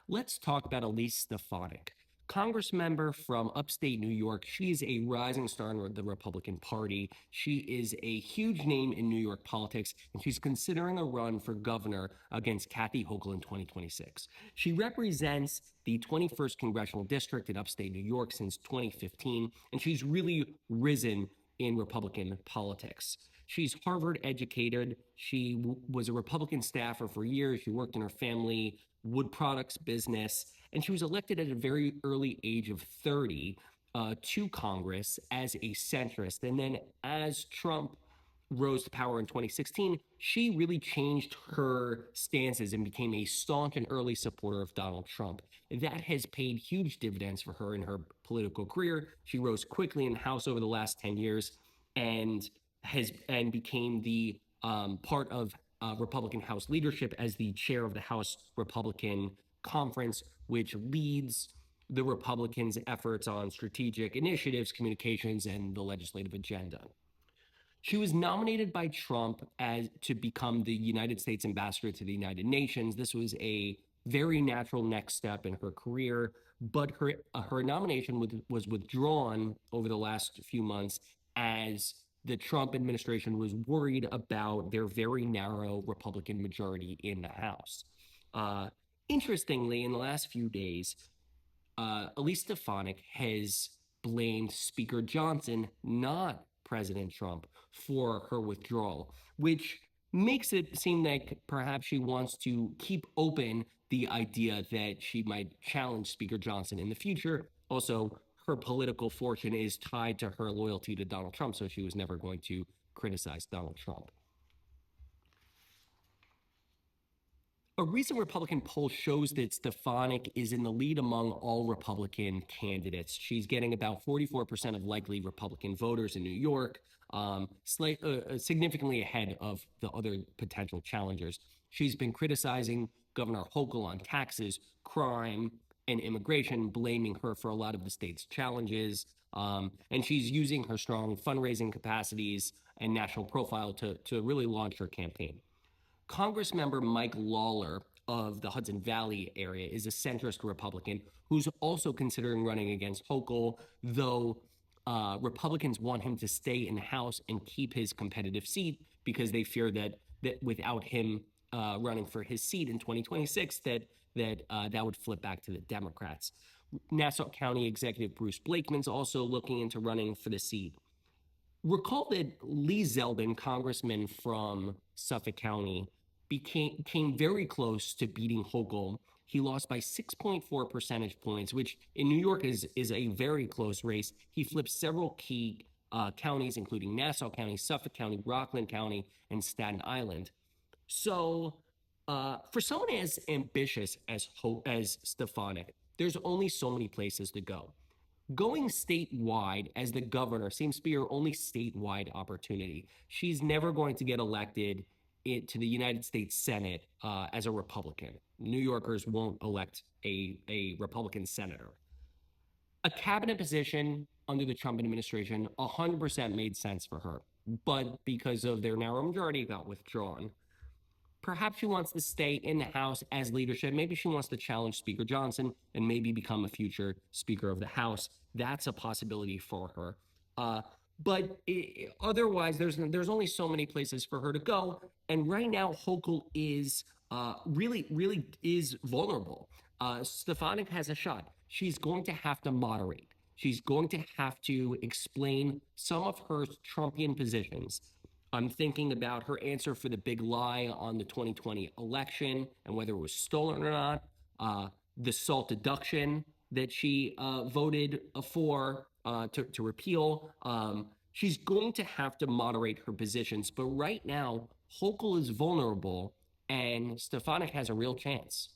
Let's talk about Elise Stefanik, Congress member from upstate New York. She's a rising star in the Republican Party. She is a huge name in New York politics, and she's considering a run for governor against Kathy Hochul in 2026. She represents the 21st Congressional District in upstate New York since 2015, and she's really risen in Republican politics. She's Harvard educated. She was a Republican staffer for years. She worked in her family wood products business, and she was elected at a very early age of 30 to Congress as a centrist. And then as Trump rose to power in 2016, she really changed her stances and became a staunch and early supporter of Donald Trump. That has paid huge dividends for her in her political career. She rose quickly in the House over the last 10 years and became the part of Republican House leadership as the chair of the House Republican Conference, which leads the Republicans' efforts on strategic initiatives, communications, and the legislative agenda. She was nominated by Trump as to become the United States ambassador to the United Nations. This was a very natural next step in her career, but her nomination was withdrawn over the last few months as the Trump administration was worried about their very narrow Republican majority in the House. Interestingly, in the last few days, Elise Stefanik has blamed Speaker Johnson, not President Trump, for her withdrawal, which makes it seem like perhaps she wants to keep open the idea that she might challenge Speaker Johnson in the future. Also, her political fortune is tied to her loyalty to Donald Trump, so she was never going to criticize Donald Trump. A recent Republican poll shows that Stefanik is in the lead among all Republican candidates. She's getting about 44% of likely Republican voters in New York, significantly ahead of the other potential challengers. She's been criticizing Governor Hochul on taxes, crime, and immigration, blaming her for a lot of the state's challenges. And she's using her strong fundraising capacities and national profile to really launch her campaign. Congressmember Mike Lawler of the Hudson Valley area is a centrist Republican who's also considering running against Hochul, though Republicans want him to stay in the House and keep his competitive seat because they fear that without him running for his seat in 2026, that would flip back to the Democrats. Nassau County Executive Bruce Blakeman's also looking into running for the seat. Recall that Lee Zeldin, congressman from Suffolk County, came very close to beating Hochul. He lost by 6.4 percentage points, which in New York is a very close race. He flipped several key counties, including Nassau County, Suffolk County, Rockland County, and Staten Island. So for someone as ambitious as Stefanik, there's only so many places to go. Going statewide as the governor seems to be her only statewide opportunity. She's never going to get elected to the United States Senate as a Republican. New Yorkers won't elect a Republican senator. A cabinet position under the Trump administration 100% made sense for her, but because of their narrow majority, got withdrawn. Perhaps she wants to stay in the House as leadership. Maybe she wants to challenge Speaker Johnson and maybe become a future Speaker of the House. That's a possibility for her. Otherwise, there's only so many places for her to go. And right now, Hochul is really is vulnerable. Stefanik has a shot. She's going to have to moderate. She's going to have to explain some of her Trumpian positions. I'm thinking about her answer for the big lie on the 2020 election and whether it was stolen or not, the SALT deduction that she voted for to repeal. She's going to have to moderate her positions. But right now, Hochul is vulnerable and Stefanik has a real chance.